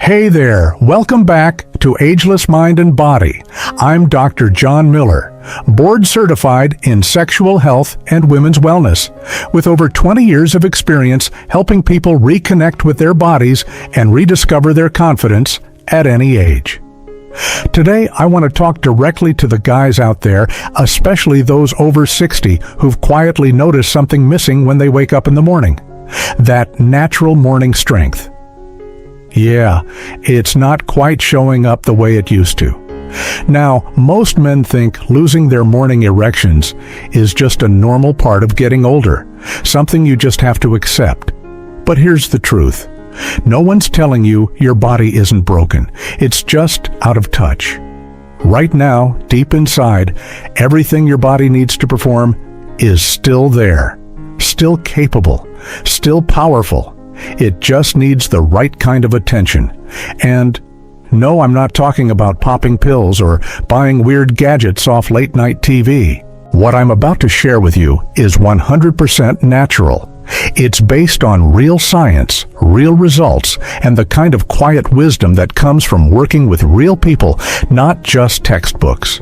Hey there, welcome back to Ageless Mind and Body. I'm Dr. John Miller, board certified in sexual health and women's wellness, with over 20 years of experience helping people reconnect with their bodies and rediscover their confidence at any age. Today, I want to talk directly to the guys out there, especially those over 60 who've quietly noticed something missing when they wake up in the morning. That natural morning strength. Yeah, it's not quite showing up the way it used to. Now, most men think losing their morning erections is just a normal part of getting older, something you just have to accept. But here's the truth. No one's telling you your body isn't broken. It's just out of touch. Right now, deep inside, everything your body needs to perform is still there, still capable, still powerful. It just needs the right kind of attention. And no, I'm not talking about popping pills or buying weird gadgets off late-night TV. What I'm about to share with you is 100% natural. It's based on real science, real results, and the kind of quiet wisdom that comes from working with real people, not just textbooks.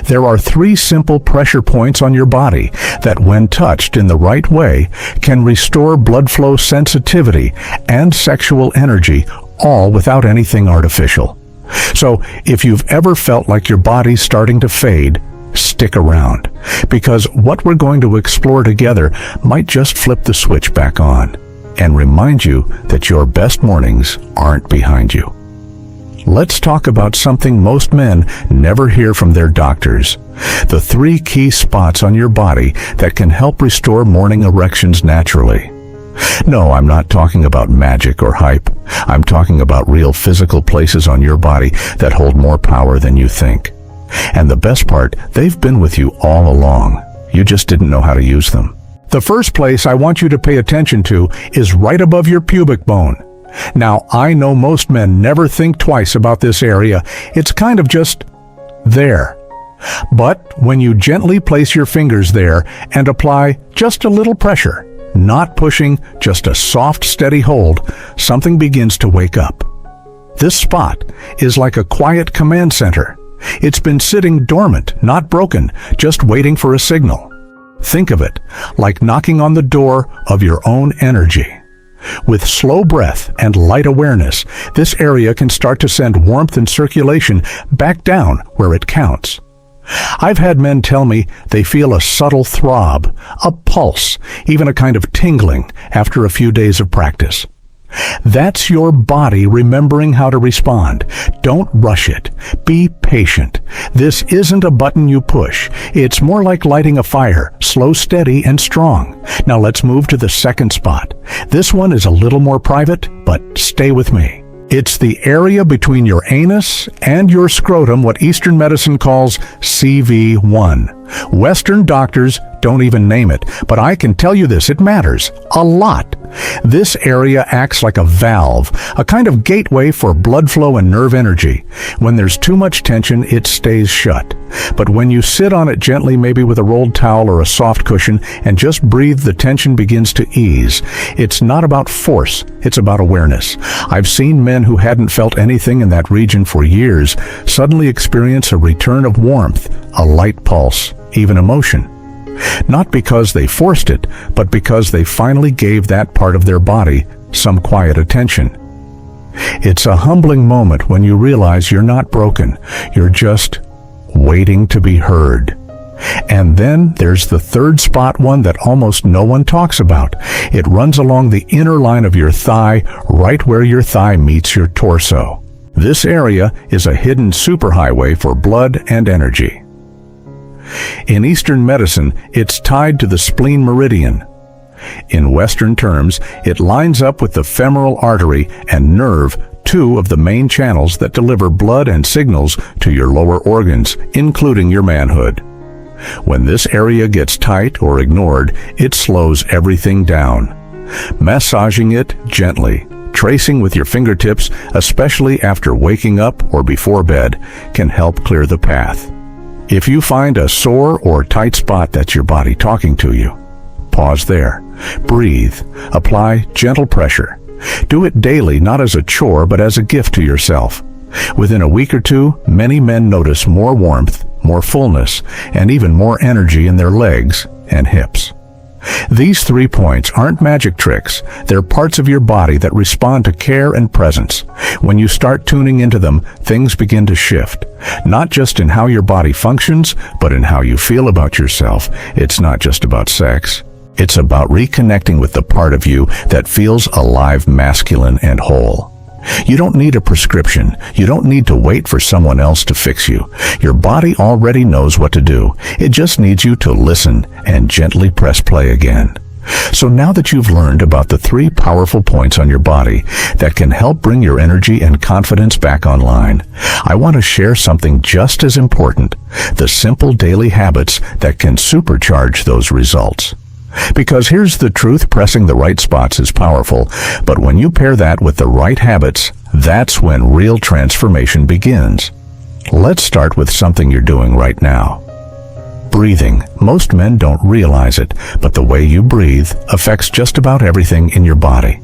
There are 3 simple pressure points on your body that, when touched in the right way, can restore blood flow sensitivity and sexual energy, all without anything artificial. So, if you've ever felt like your body's starting to fade, stick around, because what we're going to explore together might just flip the switch back on and remind you that your best mornings aren't behind you. Let's talk about something most men never hear from their doctors. The 3 key spots on your body that can help restore morning erections naturally. No, I'm not talking about magic or hype. I'm talking about real physical places on your body that hold more power than you think. And the best part, they've been with you all along. You just didn't know how to use them. The first place I want you to pay attention to is right above your pubic bone. Now, I know most men never think twice about this area. It's kind of just there. But when you gently place your fingers there and apply just a little pressure, not pushing, just a soft, steady hold, something begins to wake up. This spot is like a quiet command center. It's been sitting dormant, not broken, just waiting for a signal. Think of it like knocking on the door of your own energy. With slow breath and light awareness, this area can start to send warmth and circulation back down where it counts. I've had men tell me they feel a subtle throb, a pulse, even a kind of tingling after a few days of practice. That's your body remembering how to respond. Don't rush it. Be patient. This isn't a button you push. It's more like lighting a fire, slow, steady, and strong. Now let's move to the second spot. This one is a little more private, but stay with me. It's the area between your anus and your scrotum, what Eastern medicine calls CV1. Western doctors don't even name it, but I can tell you this, it matters a lot. This area acts like a valve, a kind of gateway for blood flow and nerve energy. When there's too much tension, it stays shut. But when you sit on it gently, maybe with a rolled towel or a soft cushion, and just breathe, the tension begins to ease. It's not about force, it's about awareness. I've seen men who hadn't felt anything in that region for years suddenly experience a return of warmth, a light pulse, even emotion. Not because they forced it, but because they finally gave that part of their body some quiet attention. It's a humbling moment when you realize you're not broken, you're just waiting to be heard. And then there's the third spot, one that almost no one talks about. It runs along the inner line of your thigh, right where your thigh meets your torso. This area is a hidden superhighway for blood and energy. In Eastern medicine, it's tied to the spleen meridian. In Western terms, it lines up with the femoral artery and nerve, 2 of the main channels that deliver blood and signals to your lower organs, including your manhood. When this area gets tight or ignored, it slows everything down. Massaging it gently, tracing with your fingertips, especially after waking up or before bed, can help clear the path. If you find a sore or tight spot that's your body talking to you, pause there. Breathe. Apply gentle pressure. Do it daily, not as a chore, but as a gift to yourself. Within a week or two, many men notice more warmth, more fullness, and even more energy in their legs and hips. These 3 points aren't magic tricks. They're parts of your body that respond to care and presence. When you start tuning into them, things begin to shift. Not just in how your body functions, but in how you feel about yourself. It's not just about sex. It's about reconnecting with the part of you that feels alive, masculine, and whole. You don't need a prescription. You don't need to wait for someone else to fix you. Your body already knows what to do. It just needs you to listen and gently press play again. So now that you've learned about the 3 powerful points on your body that can help bring your energy and confidence back online, I want to share something just as important: the simple daily habits that can supercharge those results. Because here's the truth, pressing the right spots is powerful, but when you pair that with the right habits, that's when real transformation begins. Let's start with something you're doing right now. Breathing. Most men don't realize it, but the way you breathe affects just about everything in your body.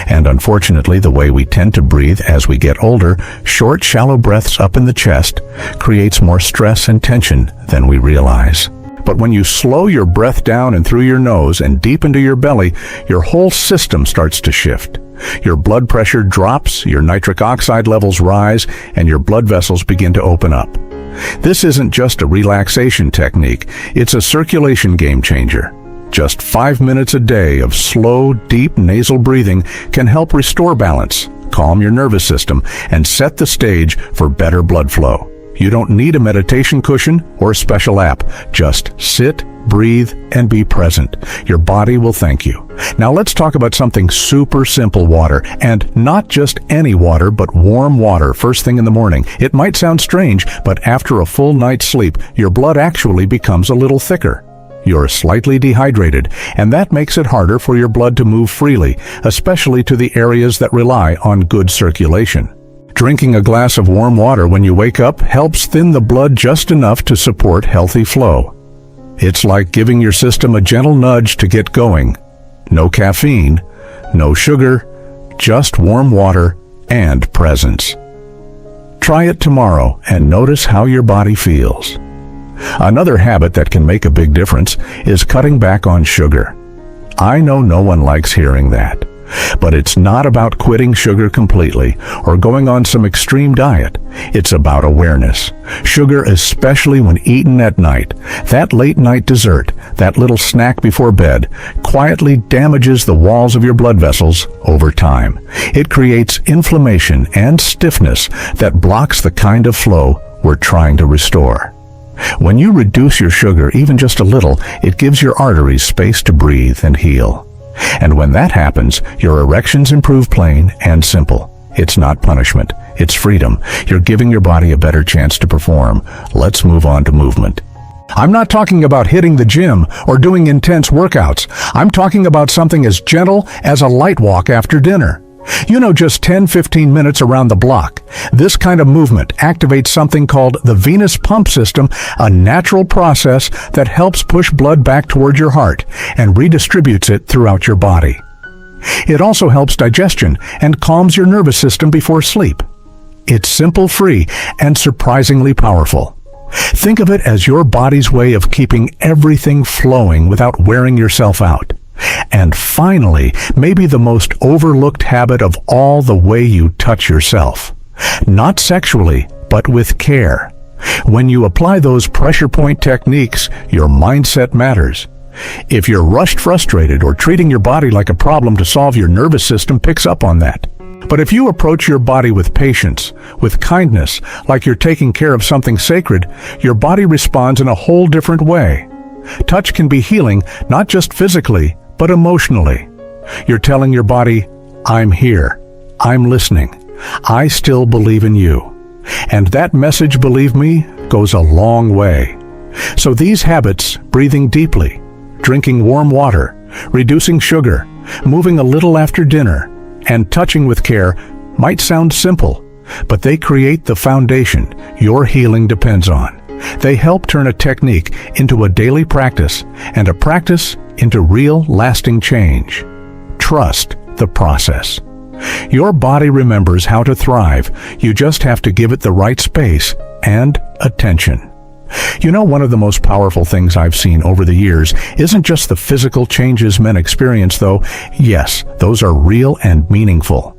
And unfortunately, the way we tend to breathe as we get older, short, shallow breaths up in the chest, creates more stress and tension than we realize. But when you slow your breath down and through your nose and deep into your belly, your whole system starts to shift. Your blood pressure drops, your nitric oxide levels rise, and your blood vessels begin to open up. This isn't just a relaxation technique, it's a circulation game changer. Just 5 minutes a day of slow, deep nasal breathing can help restore balance, calm your nervous system, and set the stage for better blood flow. You don't need a meditation cushion or a special app. Just sit, breathe, and be present. Your body will thank you. Now let's talk about something super simple: water. And not just any water, but warm water first thing in the morning. It might sound strange, but after a full night's sleep, your blood actually becomes a little thicker. You're slightly dehydrated, and that makes it harder for your blood to move freely, especially to the areas that rely on good circulation. Drinking a glass of warm water when you wake up helps thin the blood just enough to support healthy flow. It's like giving your system a gentle nudge to get going. No caffeine, no sugar, just warm water and presence. Try it tomorrow and notice how your body feels. Another habit that can make a big difference is cutting back on sugar. I know no one likes hearing that. But it's not about quitting sugar completely or going on some extreme diet. It's about awareness. Sugar, especially when eaten at night, that late night dessert, that little snack before bed, quietly damages the walls of your blood vessels over time. It creates inflammation and stiffness that blocks the kind of flow we're trying to restore. When you reduce your sugar even just a little, it gives your arteries space to breathe and heal. And when that happens, your erections improve, plain and simple. It's not punishment, it's freedom. You're giving your body a better chance to perform. Let's move on to movement. I'm not talking about hitting the gym or doing intense workouts. I'm talking about something as gentle as a light walk after dinner. Just 10-15 minutes around the block. This kind of movement activates something called the venous pump system, a natural process that helps push blood back toward your heart and redistributes it throughout your body. It also helps digestion and calms your nervous system before sleep. It's simple, free, and surprisingly powerful. Think of it as your body's way of keeping everything flowing without wearing yourself out. And finally, maybe the most overlooked habit of all, the way you touch yourself. Not sexually, but with care. When you apply those pressure point techniques, your mindset matters. If you're rushed, frustrated, or treating your body like a problem to solve, your nervous system picks up on that. But if you approach your body with patience, with kindness, like you're taking care of something sacred, your body responds in a whole different way. Touch can be healing, not just physically, but emotionally. You're telling your body, I'm here, I'm listening, I still believe in you. And that message, believe me, goes a long way. So these habits, breathing deeply, drinking warm water, reducing sugar, moving a little after dinner, and touching with care, might sound simple, but they create the foundation your healing depends on. They help turn a technique into a daily practice, and a practice into real, lasting change. Trust the process. Your body remembers how to thrive. You just have to give it the right space and attention. You know, one of the most powerful things I've seen over the years isn't just the physical changes men experience, though. Yes, those are real and meaningful.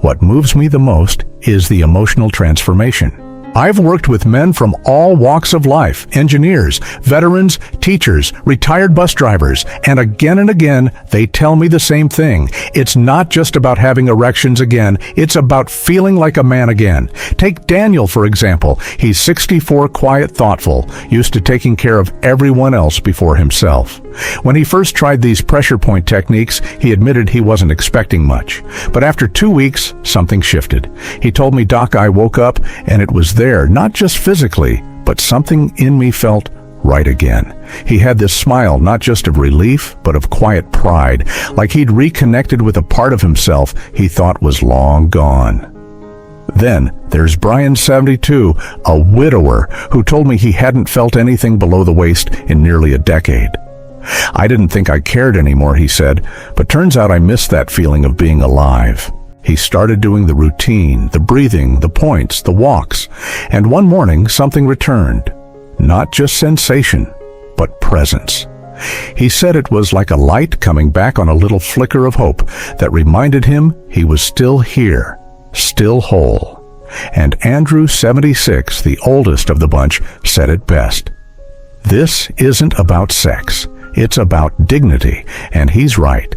What moves me the most is the emotional transformation. I've worked with men from all walks of life, engineers, veterans, teachers, retired bus drivers, and again, they tell me the same thing. It's not just about having erections again, it's about feeling like a man again. Take Daniel, for example. He's 64, quiet, thoughtful, used to taking care of everyone else before himself. When he first tried these pressure point techniques, he admitted he wasn't expecting much. But after 2 weeks, something shifted. He told me, "Doc, I woke up and it was there, not just physically, but something in me felt right again." He had this smile, not just of relief, but of quiet pride, like he'd reconnected with a part of himself he thought was long gone. Then there's Brian, 72, a widower, who told me he hadn't felt anything below the waist in nearly a decade. "I didn't think I cared anymore," he said, "but turns out I missed that feeling of being alive." He started doing the routine, the breathing, the points, the walks, and one morning something returned. Not just sensation, but presence. He said it was like a light coming back on a little flicker of hope that reminded him he was still here, still whole. And Andrew, 76, the oldest of the bunch, said it best. "This isn't about sex. It's about dignity," and he's right.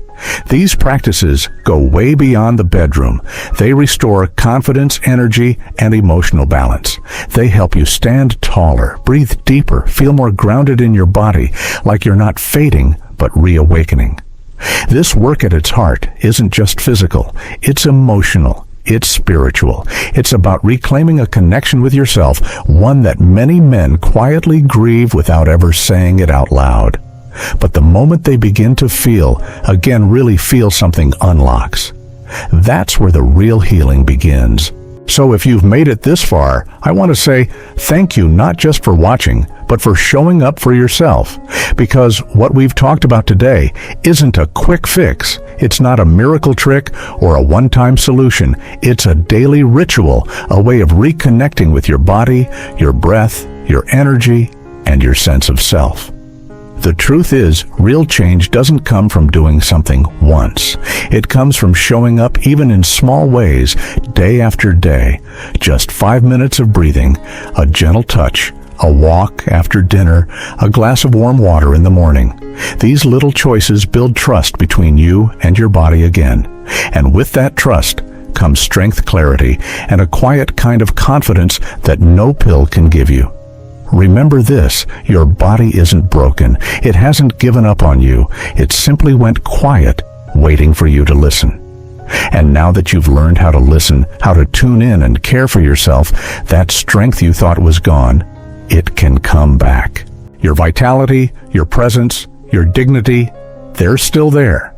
These practices go way beyond the bedroom. They restore confidence, energy, and emotional balance. They help you stand taller, breathe deeper, feel more grounded in your body, like you're not fading, but reawakening. This work at its heart isn't just physical, it's emotional. It's spiritual. It's about reclaiming a connection with yourself, one that many men quietly grieve without ever saying it out loud. But the moment they begin to feel, again really feel, something unlocks. That's where the real healing begins. So if you've made it this far, I want to say thank you, not just for watching, but for showing up for yourself. Because what we've talked about today isn't a quick fix. It's not a miracle trick or a one-time solution. It's a daily ritual, a way of reconnecting with your body, your breath, your energy, and your sense of self. The truth is, real change doesn't come from doing something once. It comes from showing up even in small ways, day after day. Just 5 minutes of breathing, a gentle touch, a walk after dinner, a glass of warm water in the morning. These little choices build trust between you and your body again. And with that trust comes strength, clarity, and a quiet kind of confidence that no pill can give you. Remember this, your body isn't broken. It hasn't given up on you. It simply went quiet, waiting for you to listen. And now that you've learned how to listen, how to tune in and care for yourself, that strength you thought was gone, it can come back. Your vitality, your presence, your dignity, they're still there.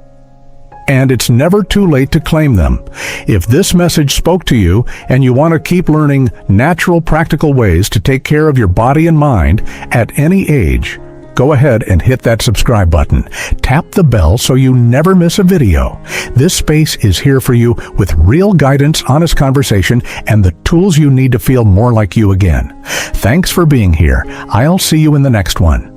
And it's never too late to claim them. If this message spoke to you and you want to keep learning natural, practical ways to take care of your body and mind at any age, go ahead and hit that subscribe button. Tap the bell so you never miss a video. This space is here for you with real guidance, honest conversation, and the tools you need to feel more like you again. Thanks for being here. I'll see you in the next one.